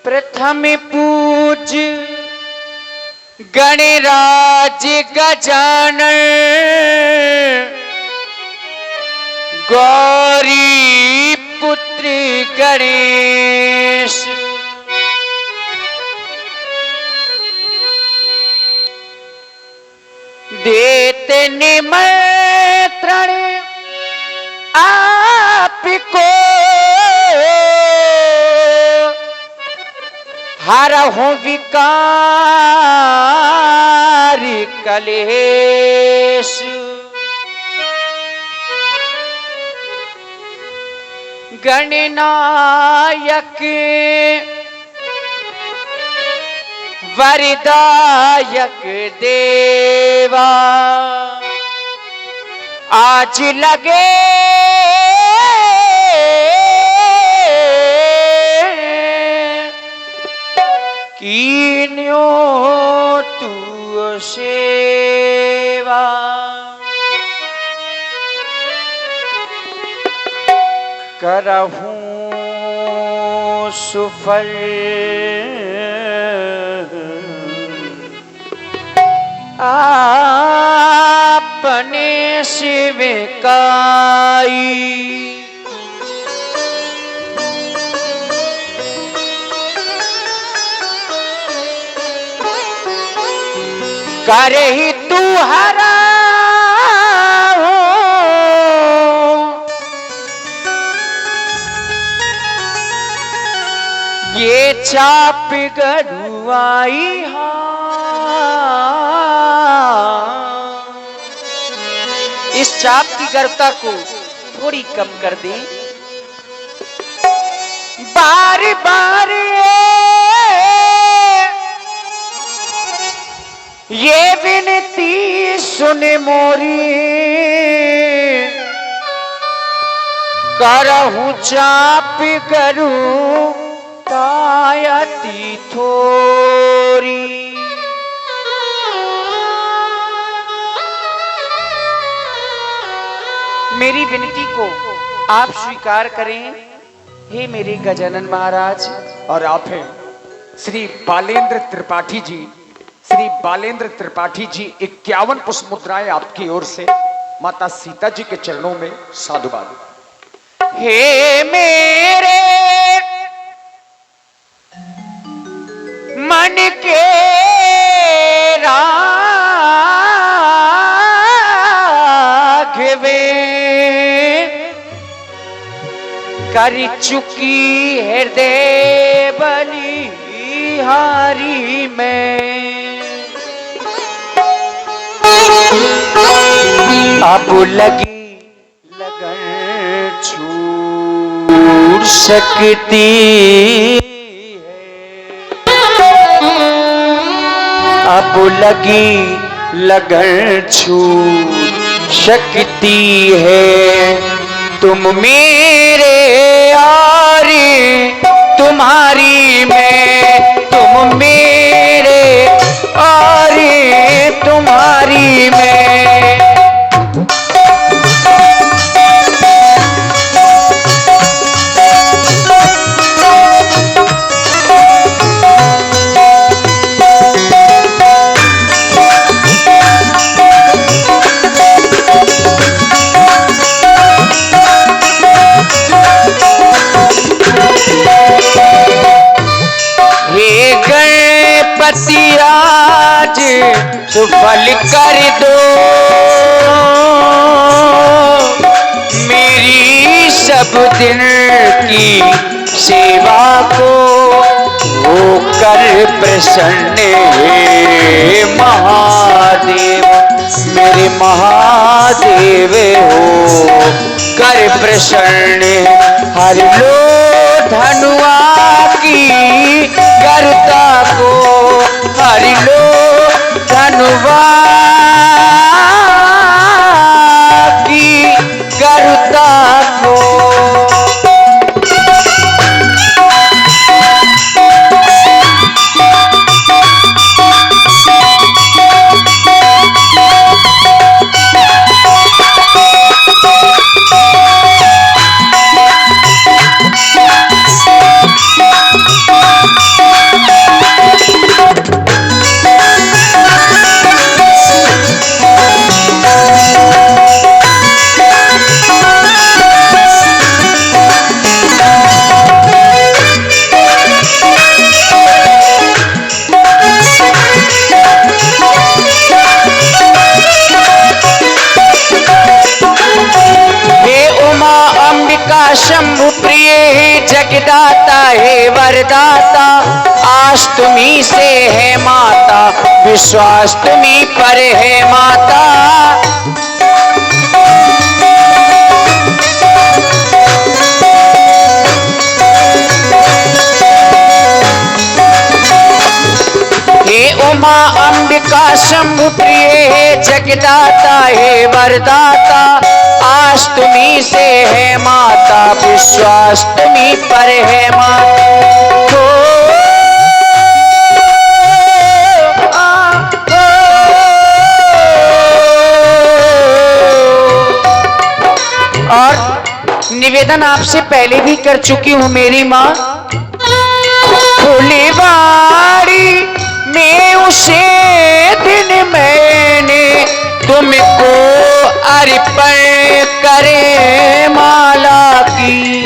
प्रथम पूज गणराज गजानन गौरी पुत्र गणेश। देते निमंत्रण आपको हरहूं विकार कलेश। गणनायक वरदायक देवा आज लगे कीन्यो तू सेवा। करहूं सुफल आपने सेवकाई। करही तू हरा ये चाप गरुआई। इस चाप की गर्वता को थोड़ी कम कर दें। बार बार ये विनती सुने मोरी करहूं चाप करूं तायती थोरी। मेरी विनती को आप स्वीकार करें हे मेरे गजानन महाराज। और आप हैं श्री बालेंद्र त्रिपाठी जी। श्री बालेंद्र त्रिपाठी जी 51 पुष्प मुद्राएं आपकी ओर से माता सीता जी के चरणों में साधुवाद। हे मेरे मन के राघवे कर चुकी हृदय बलिहारी में। अब लगी लगन छूट सकती है। अब लगी लगन छूट सकती है। तुम मेरे यारी तुम्हारी में। तुम मेरे यारी तुम्हारी में। आज सुफल कर दो मेरी सब दिन की सेवा को होकर प्रसन्न हे महादेव। मेरे महादेव हो कर प्रसन्न। हर लो धनुआ की गर्ता को। हर लो धनुआ की गर्ता को। जगदाता हे वरदाता, आस तुम्ही से है माता, विश्वास तुम्ही पर है माता। हे उमा अंबिका शंभु प्रिय हे जगदाता हे वरदाता, आस तुम्ही से है माता, विश्वास तुम्ही पर है माता। और निवेदन आपसे पहले भी कर चुकी हूं मेरी माँ, फुलवाड़ी में उसे दिन मैंने तुमको अर्पण करे माला की,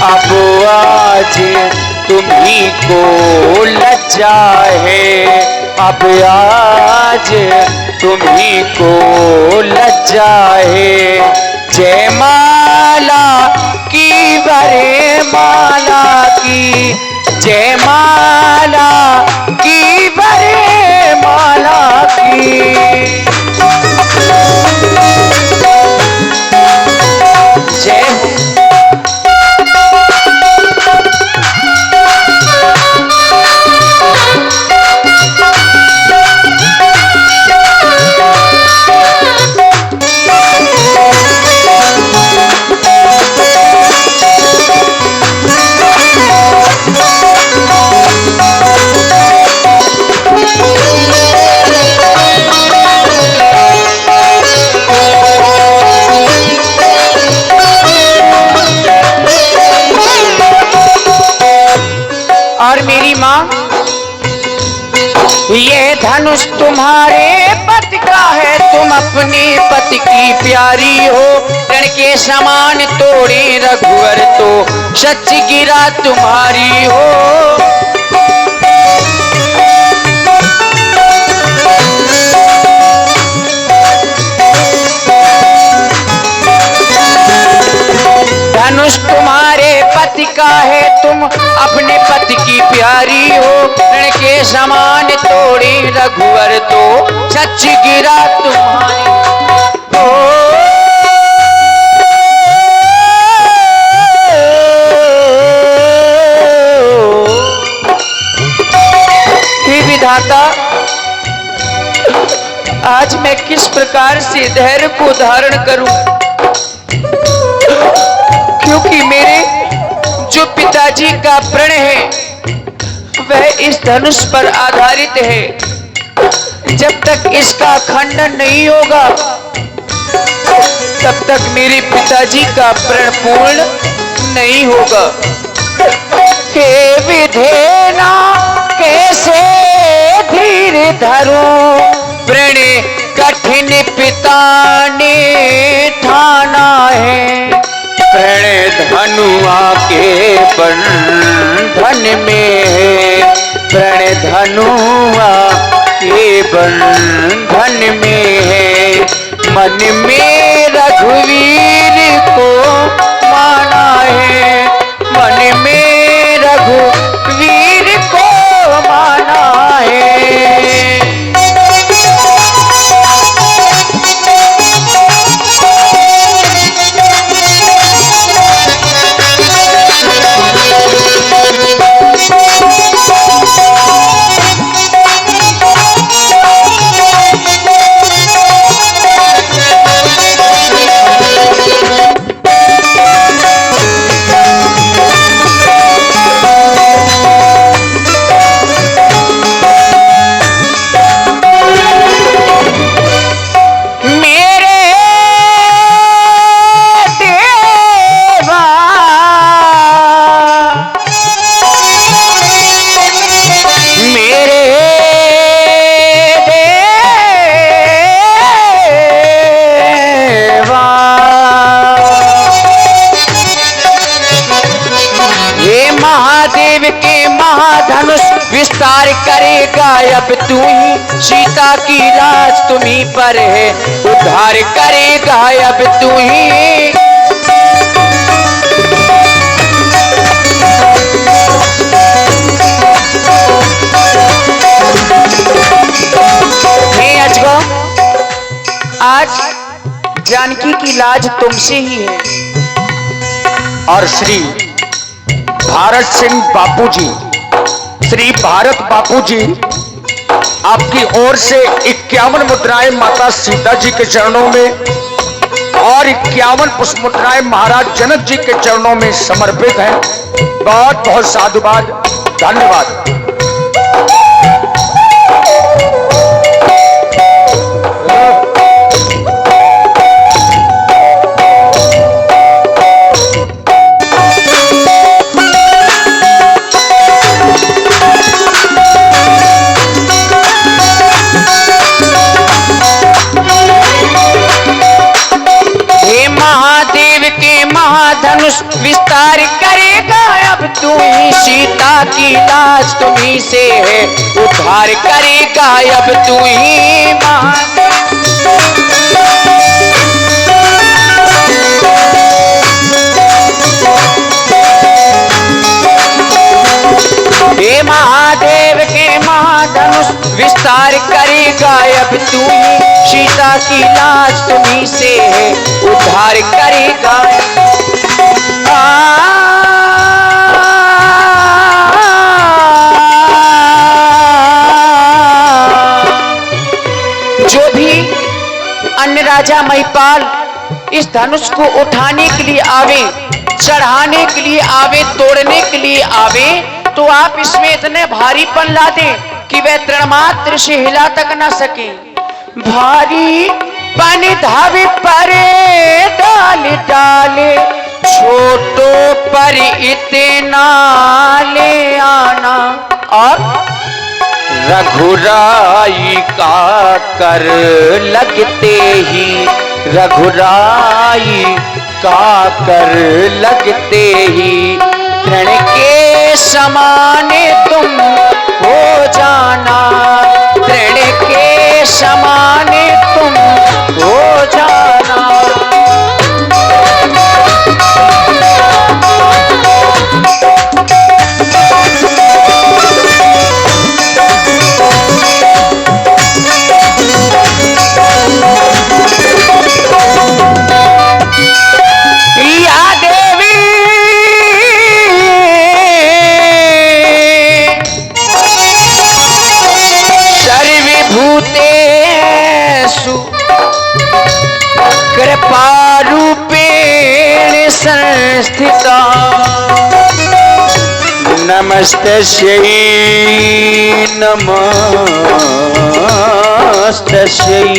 अब आज तुम्ही को लज्जा है, अब आज तुम्ही को लज्जा है। जय माला की वरे माला की, जय माला की वरे माला की। जय हो। और मेरी माँ, ये धनुष तुम्हारे पति का है, तुम अपने पति की प्यारी हो, रण के समान तोड़े रघुवर तो सच गिरा तुम्हारी हो। धनुष तुम्हारे पति का है, तुम अपने पति की प्यारी हो, रण के समान तोड़े रघुवर तो सच गिरा तुम्हारी हो। हे विधाता, आज मैं किस प्रकार से धैर्य को धारण करूं, क्योंकि मेरे जो पिताजी का प्रण है वह इस धनुष पर आधारित है। जब तक इसका खंडन नहीं होगा तब तक मेरे पिताजी का प्रण पूर्ण नहीं होगा। हे विधेना कैसे धीर धरूं, प्रण कठिन पिता ने ठाना है, प्रण धनुआ के बंधन में है, प्रण धनुआ के बंधन में है। मन में रघुवीर को माना है, मन में रघुवीर को माना है। विस्तार करेगा अब तू ही, सीता की लाज तुम्हीं पर है, उद्धार करेगा अब तू ही। लाज तुमसे ही है। और श्री भारत सिंह बापूजी, श्री भारत बापूजी आपकी ओर से 51 मुद्राएं माता सीता जी के चरणों में और 51 पुष्प मुद्राएं महाराज जनक जी के चरणों में समर्पित हैं। बहुत बहुत साधुवाद, धन्यवाद। धनुष विस्तार करेगा अब तू ही, सीता की लाज तुम्ही से है, उद्धार करेगा अब तू ही। हे महादेव के महाधनुष विस्तार करेगा अब तू ही, सीता की लाज तुम्ही से है, उद्धार करेगा। जो भी अन्य राजा महिपाल इस धनुष को उठाने के लिए आवे, चढ़ाने के लिए आवे, तोड़ने के लिए आवे, तो आप इसमें इतने भारीपन ला दें कि वह तृणमात्र से हिला तक न सके। भारी पानी धावे परे डाल डाले, छोटों पर इतना ले आना। और रघुराई का कर लगते ही, रघुराई का कर लगते ही, तृण के समान तुम हो जाना, तृण के समान तुम हो जाना। कृपारूपेण संस्थिता, नमस्तस्यै नमस्तस्यै,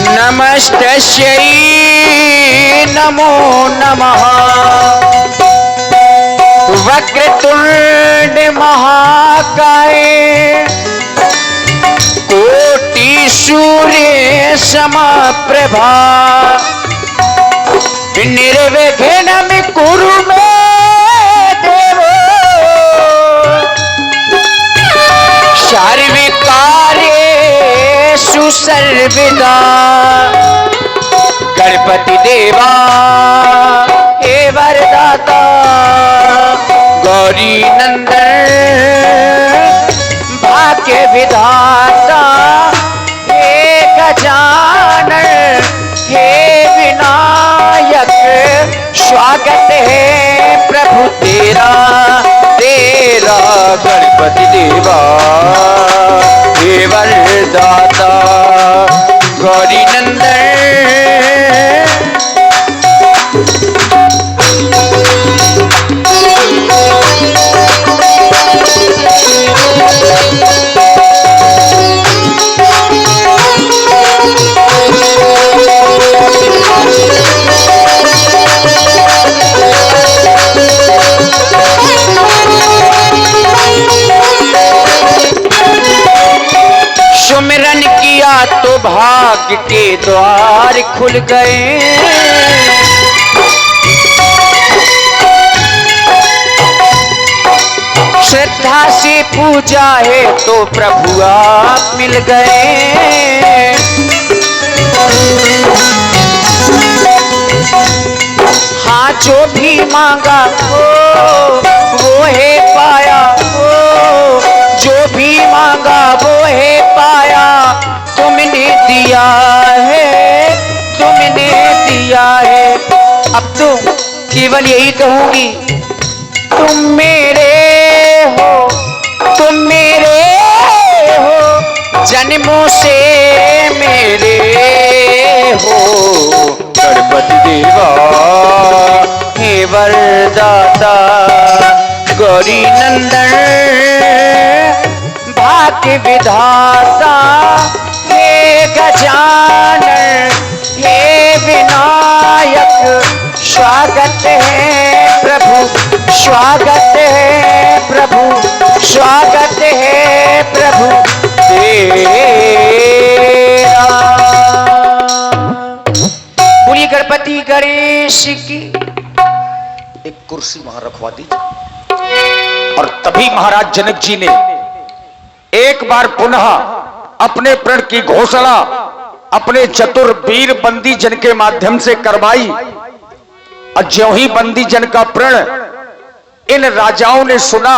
नमस्तस्यै नमो नमः। वक्रतुंड महाकाय, कोटि सूर्य समप्रभा, निर्विघ्नं कुरु मे देव, सर्वकार्येषु सर्वदा। गणपति देवा हे वरदाता, गौरी नंदन भाग्य विधाता, हे गजानन हे विनायक, स्वागत है प्रभु तेरा तेरा। गणपति देवा हे वरदाता, गौरी नंदन सुमिरन किया तो भाग्य के द्वार खुल गए, श्रद्धा से पूजा है तो प्रभु आप मिल गए। हाँ जो भी मांगा वो है पाया, जो भी मांगा वो है पाया, तुमने दिया केवल यही कहूंगी, तुम मेरे हो, तुम मेरे हो, जन्मों से मेरे हो। गणपति देवा हे वरदाता गौरी नंदन भाग्य विधाता, हे गजानन हे विनायक, स्वागत है प्रभु, स्वागत है प्रभु, स्वागत है प्रभु तेरा। बोलिए गणपति गणेश की। एक कुर्सी वहां रखवा दीजिए। और तभी महाराज जनक जी ने एक बार पुनः अपने प्रण की घोषणा अपने चतुर वीर बंदी जन के माध्यम से करवाई। और ज्यों ही बंदी जन का प्रण इन राजाओं ने सुना,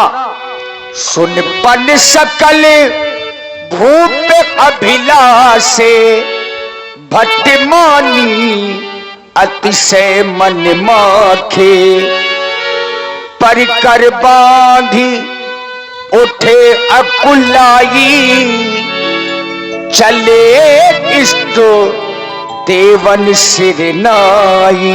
सुन पन सकल भूप अभिलाषे, भट्टमानी अतिशय मन माखे, परिकर बांधी उठे अकुलाई, चले इष्ट देवन सिर नाई।